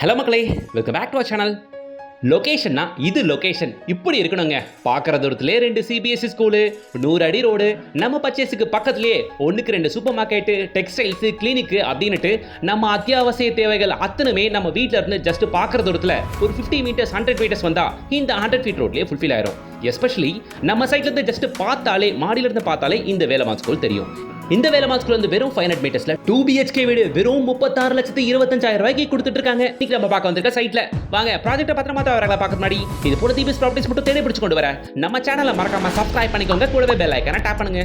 Hello மக்களே, welcome back to our channel. லொகேஷன்னா இது லொகேஷன் இப்படி இருக்கணுங்க. பார்க்குற தூரத்துலேயே 2 சிபிஎஸ்சி ஸ்கூலு, 100 அடி ரோடு, நம்ம பர்ச்சேஸுக்கு பக்கத்துலேயே 1க்கு 2 சூப்பர் மார்க்கெட்டு, டெக்ஸ்டைல்ஸு, கிளினிக்கு அப்படின்னுட்டு நம்ம அத்தியாவசிய தேவைகள் அத்தனுமே நம்ம வீட்டில் இருந்து ஜஸ்ட் பார்க்குற தூரத்தில் ஒரு 50 மீட்டர்ஸ் 100 மீட்டர்ஸ் வந்தால் இந்த 100 ஃபீட் ரோட்லேயே ஃபுல்ஃபில் ஆயிரும். எஸ்பெஷலி நம்ம சைட்லேருந்து ஜஸ்ட் பார்த்தாலே, மாடியிலிருந்து பார்த்தாலே இந்த வேலம்மாள் ஸ்கூல் தெரியும். இந்த வேலம்மாள் ஸ்கூல் வந்து வெறும் 500 மீட்டர்ஸ்ல 2 BHK வீடு வெறும் 36,25,000 ரூபாய்க்கு கொடுத்துட்டு இருக்காங்க. இன்னைக்கு நம்ம பார்க்க வந்திருக்க சைட்ல வாங்க ப்ராஜெக்ட் பத்திரமா வரங்களா பார்க்க முன்னாடி இது போல தீபஸ் ப்ராப்பர்ட்டிஸ் மட்டும் தேடி பிடிச்சு கொண்டு வர நம்ம சேனலை மறக்காம சப்ஸ்கிரைப் பண்ணிக்கோங்க. கூடவே பெல் ஐகானை டேப் பண்ணுங்க.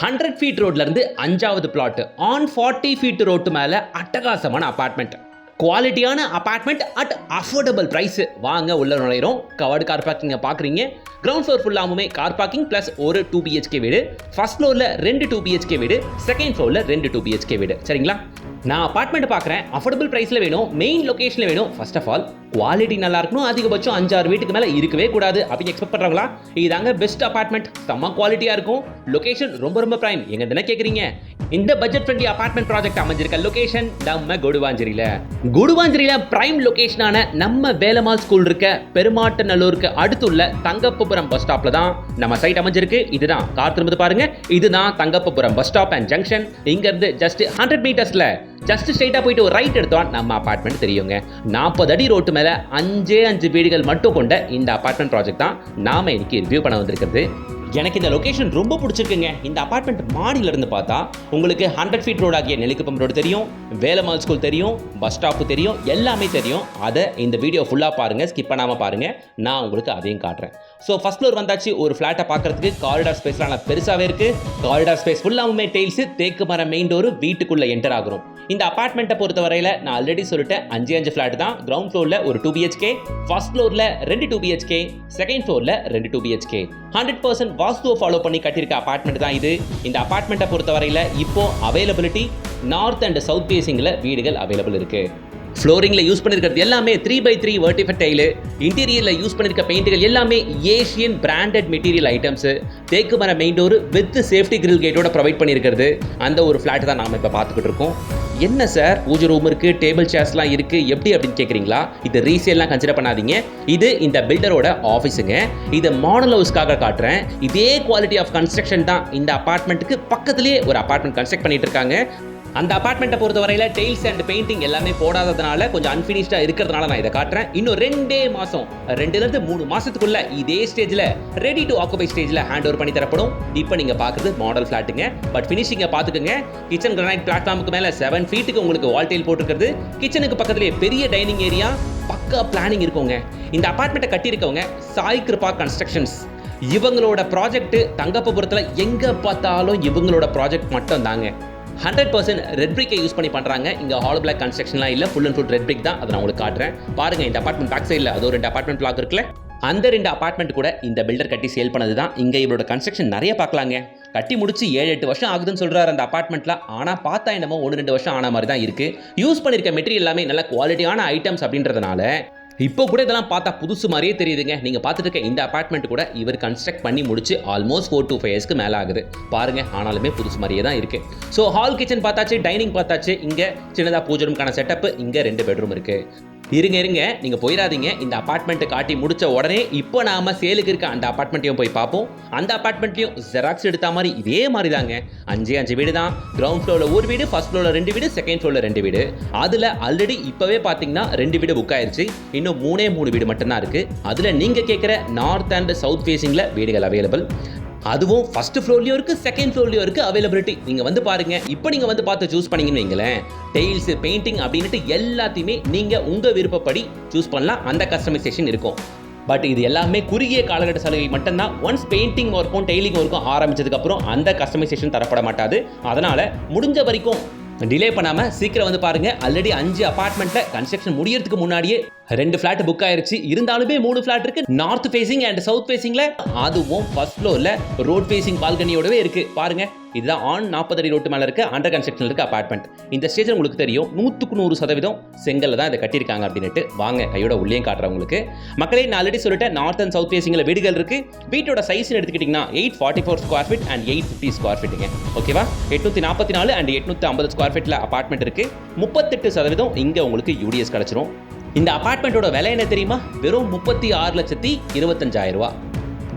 100 ஃபீட் ரோட்ல இருந்து 5வது பிளாட் ஆன் 40 ஃபீட் ரோட்டு மேல அட்டகாசமான அபார்ட்மெண்ட், குவாலிட்டியான அபார்ட்மெண்ட் அட் அஃபோர்டபுள் பிரைஸ். வாங்க உள்ள நுழையிறோம். கவர்டு கார் பார்க்கிங்க பார்க்குறீங்க. கிரவுண்ட் ஃப்ளோர் ஃபுல்லாமுமே கார் பார்க்கிங் ப்ளஸ் ஒரு 2 BHK வீடு, ஃபர்ஸ்ட் ஃப்ளோரில் 2 2 BHK வீடு, செகண்ட் ஃப்ளோரில் 2 2 BHK வீடு. சரிங்களா? நான் அபார்ட்மெண்ட் பார்க்குறேன், அஃபோர்டபுள் ப்ரைஸில் வேணும், மெயின் லொகேஷனில் வேணும். ஃபர்ஸ்ட் ஆஃப் ஆல் குவாலிட்டி நல்லா இருக்கணும், அதிகபட்சம் 5-6 வீட்டுக்கு மேலே இருக்கவே கூடாது அப்படின்னு எக்ஸ்பெக்ட் பண்ணுறாங்களா? இதாங்க பெஸ்ட் அபார்ட்மெண்ட், செம்ம குவாலிட்டியாக இருக்கும். லொகேஷன் ரொம்ப ரொம்ப பிரைம். எங்க தானே கேட்குறீங்க? இந்த பட்ஜெட் ஃப்ரெண்ட்லி அபார்ட்மெண்ட் ப்ராஜெக்ட் அமைஞ்சிருக்க லொகேஷன் நம்ம கொடுவாஞ்சேரியில் பிரைம் லொகேஷனான நம்ம வேலம்மாள் ஸ்கூல் இருக்க பெருமாட்டநல்லூருக்கு அடுத்துள்ள தங்கப்பபுரம் பஸ் ஸ்டாப்ல தான் நம்ம சைட் அமைஞ்சிருக்கு. இதுதான் கார் திரும்பி பாருங்க, இதுதான் தங்கப்பபுரம் பஸ் ஸ்டாப் அண்ட் ஜங்ஷன். இங்க இருந்து ஜஸ்ட் 100 மீட்டர்ஸ்ல ஜஸ்ட் ஸ்ட்ரைட்டா போயிட்டு ஒரு ரைட் எடுத்தோம் நம்ம அபார்ட்மெண்ட் தெரியுங்க. 40 அடி ரோட்டு மேல 5 வீடுகள் மட்டும் கொண்ட இந்த அபார்ட்மெண்ட் ப்ராஜெக்ட் தான் நாம இன்னைக்கு ரிவ்யூ பண்ண வந்திருக்கிறது. எனக்கு இந்த லொகேஷன் ரொம்ப பிடிச்சிருக்குங்க. இந்த அபார்ட்மெண்ட் மாடியில இருந்து பார்த்தா உங்களுக்கு 100 ஃபீட் ரோடு ஆகிய நெல்லிக்குப்பம் ரோடு தெரியும், வேலம்மாள் ஸ்கூல் தெரியும், பஸ் ஸ்டாப்பு தெரியும், எல்லாமே தெரியும். அதை இந்த வீடியோ ஃபுல்லாக பாருங்க, ஸ்கிப் பண்ணாமல் பாருங்க. நான் உங்களுக்கு அதையும் காட்டுறேன். ஸோ ஃபர்ஸ்ட் ஃப்ளோர் வந்தாச்சு. ஒரு ஃப்ளாட்டை பார்க்கறதுக்கு காரிடார் ஸ்பேஸ்லாம் நல்லா பெருசாகவே இருக்கு. காரிடார் ஸ்பேஸ் ஃபுல்லாகவுமே டெயில்ஸ், தேக்கு மரம் மெயின் டோர், வீட்டுக்குள்ள என்டர் ஆகிறோம். இந்த அபார்ட்மெண்ட்டை பொறுத்த வரையில் நான் ஆல்ரெடி சொல்லிட்டேன், 5 ஃப்ளாட் தான். கிரவுண்ட் ஃப்ளோரில் ஒரு 2 BHK, ஃபர்ஸ்ட் ஃப்ளோரில் 2 2 BHK, செகண்ட் ஃப்ளோரில் 2 2 BHK. 100% வாஸ்துவை ஃபாலோ பண்ணி கட்டியிருக்க அபார்ட்மெண்ட் தான் இது. இந்த அபார்ட்மெண்ட்டை பொறுத்த வரையில் இப்போ அவைலபிலிட்டி நார்த் அண்ட் சவுத் பேசிங்கில் வீடுகள் அவைலபிள் இருக்கு. ஃப்ளோரிங்கில் யூஸ் பண்ணியிருக்கிறது எல்லாமே 3x3 வெர்டிஃபைட் டைலு. இன்டீரியரில் யூஸ் பண்ணியிருக்க பெயிண்ட்டுகள் எல்லாமே ஏஷியன் பிராண்டட் மெட்டீரியல் ஐட்டம்ஸு. தேக்கு மர main door with safety grill கேட்டோட ப்ரொவைட் பண்ணியிருக்கிறது. அந்த ஒரு ஃப்ளாட் தான் நாம் இப்போ பார்த்துக்கிட்டு இருக்கோம். என்ன சார், பூஜை ரூம் இருக்குது, டேபிள் சேர்ஸ்லாம் இருக்குது, எப்படி அப்படின்னு கேட்குறீங்களா? இது ரீசேல்லாம் கன்சிடர் பண்ணாதீங்க. இது இந்த பில்டரோட ஆஃபீஸுங்க. இதை மாடல் ஹவுஸ்க்காக காட்டுறேன். இதே குவாலிட்டி ஆஃப் கன்ஸ்ட்ரக்ஷன் தான் இந்த அபார்ட்மெண்ட்டுக்கு பக்கத்துலேயே ஒரு அபார்ட்மெண்ட் கன்ஸ்ட்ரக்ட் பண்ணிட்டு இருக்காங்க. அந்த அபார்ட்மெண்ட்டை பொறுத்த வரையில் டெயில்ஸ் அண்ட் பெயிண்டிங் எல்லாமே போடாததுனால கொஞ்சம் அன்ஃபினிஷ்டாக இருக்கிறதுனால நான் இதை காட்டுறேன். இன்னும் 2 3 மாதத்துக்குள்ள இதே ஸ்டேஜில் ரெடி டு ஆக்குபை ஸ்டேஜில் ஹேண்ட் ஓவர் பண்ணி தரப்படும். இப்போ நீங்கள் பார்க்குறது மாடல் ஃப்ளாட்டுங்க. பட் ஃபினிஷிங்கை பார்த்துக்கோங்க. கிச்சன் கிரானைட் பிளாட்ஃபார்முக்கு மேலே 7 ஃபீட்டுக்கு உங்களுக்கு வால் டைல் போட்டுருக்கிறது. கிச்சனுக்கு பக்கத்துலேயே பெரிய டைனிங் ஏரியா, பக்கா பிளானிங் இருக்குங்க. இந்த அபார்ட்மெண்ட்டை கட்டியிருக்கவங்க சாய் கிருபா கன்ஸ்ட்ரக்ஷன்ஸ். இவங்களோட ப்ராஜெக்ட் தங்கப்பபுரத்தில் எங்கே பார்த்தாலும் இவங்களோட ப்ராஜெக்ட் மட்டும் தாங்க. 100% ரெட் பிரிக்கை யூஸ் பண்ணி பண்ணுறாங்க. இங்கே ஹாலோ பிளாக் கன்ஸ்ட்ரக்ஷன்லாம் இல்லை, full and full red brick தான். அதை நான் உங்களுக்கு காட்டுறேன் பாருங்க. இந்த அபார்ட்மெண்ட் பேக் சைடில் அதோ 2 அபார்ட்மெண்ட் பிளாக் இருக்குல்ல, அந்த 2 அபார்ட்மெண்ட் கூட இந்த பில்டர் கட்டி சேல் பண்ணது தான். இங்கே இவரோட கன்ஸ்ட்ரக்ஷன் நிறைய பார்க்கலாங்க. கட்டி முடிச்சு 7-8 வருஷம் ஆகுதுன்னு சொல்கிறாரு அந்த அபார்ட்மெண்ட்டில். ஆனால் பார்த்தா என்னமோ 1-2 வருஷம் ஆன மாதிரி தான் இருக்குது. யூஸ் பண்ணியிருக்க மெட்டீரியல் எல்லாமே நல்ல குவாலிட்டியான ஐட்டம்ஸ் அப்படின்றதுனால இப்போ கூட இதெல்லாம் பார்த்தா புதுசு மாதிரியே தெரியுதுங்க. நீங்கள் பார்த்துட்டு இருக்க இந்த அபார்ட்மெண்ட் கூட இவர் கன்ஸ்ட்ரக்ட் பண்ணி முடிச்சு ஆல்மோஸ்ட் 4 to 5 இயர்ஸ்க்கு மேலே ஆகுது பாருங்க. ஆனாலுமே புதுசு மாதிரியே தான் இருக்கு. ஸோ ஹால் கிச்சன் பார்த்தாச்சு, டைனிங் பார்த்தாச்சு. இங்கே சின்னதாக பூஜை ரூமுக்கான செட்டப், இங்கே 2 பெட்ரூம் இருக்கு. இருங்க நீங்கள் போயிடாதீங்க. இந்த அபார்ட்மெண்ட்டை காட்டி முடிச்ச உடனே இப்போ நாம சேலுக்கு இருக்க அந்த அபார்ட்மெண்ட்டையும் போய் பார்ப்போம். அந்த அபார்ட்மெண்ட்லையும் ஜெராக்ஸ் எடுத்த மாதிரி இதே மாதிரி தாங்க. 5 வீடு தான். கிரவுண்ட் ஃப்ளோரில் ஒரு வீடு, ஃபர்ஸ்ட் ஃப்ளோரில் 2 வீடு, செகண்ட் ஃப்ளோரில் 2 வீடு. அதில் ஆல்ரெடி இப்போவே பார்த்தீங்கன்னா 2 வீடு புக் ஆயிருச்சு. இன்னும் 3 வீடு மட்டும்தான் இருக்கு. அதில் நீங்கள் கேட்குற நார்த் அண்ட் சவுத் ஃபேசிங்கில் வீடுகள் அவைலபிள். அதுவும் ஃபர்ஸ்ட் ஃப்ளோர்லையும் இருக்குது, செகண்ட் ஃப்ளோர்லையும் இருக்குது அவைலபிலிட்டி. நீங்கள் வந்து பாருங்கள். இப்போ நீங்கள் வந்து பார்த்து சூஸ் பண்ணிங்கன்னு வைங்களேன், டெயில்ஸு பெயிண்டிங் அப்படின்ட்டு எல்லாத்தையுமே நீங்கள் உங்கள் விருப்பப்படி சூஸ் பண்ணலாம். அந்த கஸ்டமைசேஷன் இருக்கும். பட் இது எல்லாமே குறுகிய காலகட்ட சலுகை மட்டும்தான். ஒன்ஸ் பெயிண்டிங் ஒர்க்கும் டெய்லிங் ஒர்க்கும் ஆரம்பிச்சதுக்கப்புறம் அந்த கஸ்டமைசேஷன் தரப்பட மாட்டாது. அதனால் முடிஞ்ச வரைக்கும் டிலே பண்ணாமல் சீக்கிரம் வந்து பாருங்க. ஆல்ரெடி 5 அபார்ட்மெண்ட்டில் கன்ஸ்ட்ரக்ஷன் முடியறதுக்கு முன்னாடியே 2 ஃபிளாட் புக் ஆயிருச்சு. இருந்தாலுமே 3 ஃபிளாட் இருக்கு நார்த் ஃபேசிங் அண்ட் சவுத் ஃபேசிங்ல. அதுவும் ஃபர்ஸ்ட் ஃப்ளோர்ல ரோட் ஃபேசிங் பால்கனியோடவே இருக்கு பாருங்க. இதுதான் ஆன் 40 அடி ரோட்டு மேலே இருக்க அண்டர் கன்ஸ்ட்ரக்ஷன் இருக்க அபார்ட்மெண்ட். இந்த ஸ்டேஜில் உங்களுக்கு தெரியும் 100% செங்கல்ல தான் இதை கட்டியிருக்காங்க அப்படின்ட்டு. வாங்க கையோட உள்ளேயும் காட்டுறேன் உங்களுக்கு. மக்களே நான் ஆல்ரெடி சொல்லிட்டேன், நார்த் அண்ட் சவுத் ஃபேசிங்கில் வீடுகள் இருக்கு. வீட்டோட சைஸ்னு எடுத்துக்கிட்டிங்கன்னா 844 ஸ்கொயர் ஃபீட் அண்ட் 850 ஸ்கொயர் ஃபீட்டுங்க. ஓகேவா? 844 அண்ட் 850 ஸ்கொயர் ஃபீட்டில் அபார்ட்மெண்ட் இருக்கு. 38% இங்கே உங்களுக்கு யூடிஎஸ் கிடச்சிரும். இந்த அபார்ட்மெண்ட்டோட விலை என்ன தெரியுமா? வெறும் 36,25,000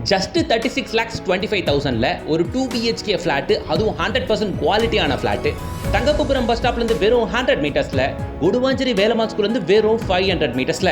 ஜஸ்ட் 36,25,000 ஒரு 2 BHK ஃபிளாட்டு, அதுவும் 100% குவாலிட்டியான ஃபிளாட்டு. தங்கப்புபுரம் பஸ் ஸ்டாப்லேருந்து வெறும் 100 மீட்டர்ஸில், கொடுவாஞ்சேரி வேலம்மாள் ஸ்கூல்லேருந்து வெறும் 500 மீட்டர்ஸில்.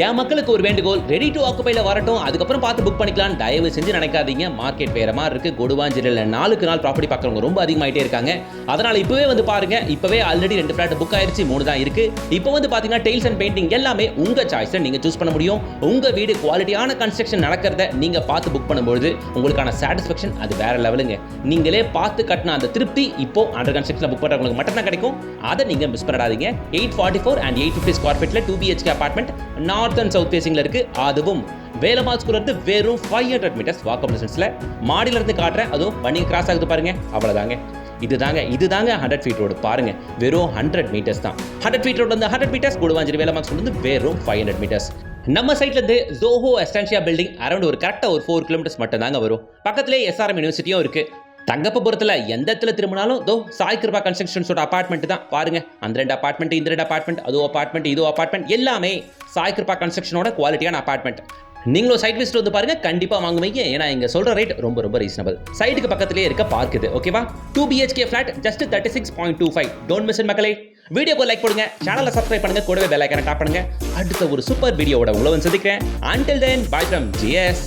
என் மக்களுக்கு ஒரு வேண்டுகோள், ரெடி டு ஆக்குபைல வரட்டும், அதுக்கப்புறம் பார்த்து புக் பண்ணிக்கலாம். தயவு செஞ்சு நினைக்காதீங்க, மார்க்கெட் வேற மாதிரி இருக்கு. கொடுவாஞ்சேரியில் நாளுக்கு நாள் ப்ராப்பர்ட்டி பார்க்குறவங்க ரொம்ப அதிகமாகிட்டே இருக்காங்க. அதனால் இப்போவே வந்து பாருங்க. இப்போவே ஆல்ரெடி 2 ஃபிளாட் புக் ஆயிடுச்சு, 3 தான் இருக்கு. இப்போ வந்து பார்த்தீங்கன்னா டைல்ஸ் அண்ட் பெயிண்டிங் எல்லாமே உங்கள் சாய்ஸை நீங்கள் சூஸ் பண்ண முடியும். உங்கள் வீடு குவாலிட்டியான கன்ஸ்ட்ரக்ஷன் நடக்கிறத நீங்கள் பார்த்து புக் பண்ணும்போது உங்களுக்கான சாட்டிஸ்ஃபேக்ஷன் அது வேற லெவலுங்க. நீங்களே பார்த்து கட்டின அந்த திருப்தி இப்போ அண்டர் கன்ஸ்ட்ரக்ஷன்ல புக் பண்றவங்களுக்கு மட்டும் தான் கிடைக்கும். அதை நீங்க மிஸ் பண்ணாதீங்க. 844 அண்ட் 850 ஸ்கொயர் ஃபீட்ல 2 BHK apartment north and south ஃபேசிங்ல இருக்கு. அதுவும் வேலம்மாள் ஸ்கூல்ல இருந்து வெறும் 500 மீட்டர்ஸ் வாக்கபிள் டிஸ்டன்ஸ்ல. மாடியில இருந்து காட்டுறேன், அதுவும் வண்டி கிராஸ் ஆகுது பாருங்க, அவ்வளவுதாங்க. இதுதாங்க 100 ஃபீட் ரோடு. பாருங்க, வெறும் 100 மீட்டர்ஸ் தான். 100 ஃபீட் ரோடு வந்து 100 மீட்டர்ஸ். கொடுவாஞ்சேரி வேலம்மாள் ஸ்கூல்ல இருந்து வெறும் 500 மீட்டர்ஸ். நம்ம சைட்ல இருந்து ஜோஹோ எஸ்டான்ஷியா பில்டிங் அரௌண்ட் ஒரு கரெக்டாக ஒரு 4 கிலோமீட்டர்ஸ் மட்டும் தாங்க வரும். பக்கத்திலே SRM யூனிவர்சிட்டியும் இருக்கு. தங்கப்பபுரத்தில் எந்த இடத்துல திரும்பினாலும் சாய் கிருபா கன்ஸ்ட்ரக்ஷன்ஸோட அபார்ட்மெண்ட் தான் பாருங்க. அந்த 2 அபார்ட்மெண்ட், இந்த 2 அபார்ட்மெண்ட், அதோ அபார்ட்மெண்ட், இதோ அபார்ட்மெண்ட் எல்லாமே சாய் கிருபா கன்ஸ்ட்ரக்ஷனோட குவாலிட்டியான அபார்ட்மெண்ட். நீங்களும் சைட் விசிட் வந்து பாருங்க, கண்டிப்பா வாங்குவீங்க. ஏன்னா இங்க சொல்ற ரேட் ரொம்ப ரொம்ப ரீசனபிள். சைட்டுக்கு பக்கத்திலே இருக்க பார்க் இது. ஓகேவா? 2 BHK flat just 36.25. Don't miss it மக்களே. வீடியோக்கு லைக் பண்ணுங்க, சேனலை சப்ஸ்கிரைப் பண்ணுங்க, கூடவே பெல் ஐகானை டாப் பண்ணுங்க. அடுத்த ஒரு சூப்பர் வீடியோவோட உங்களை வந்து சந்திக்கிறேன். Until then, bye from GS.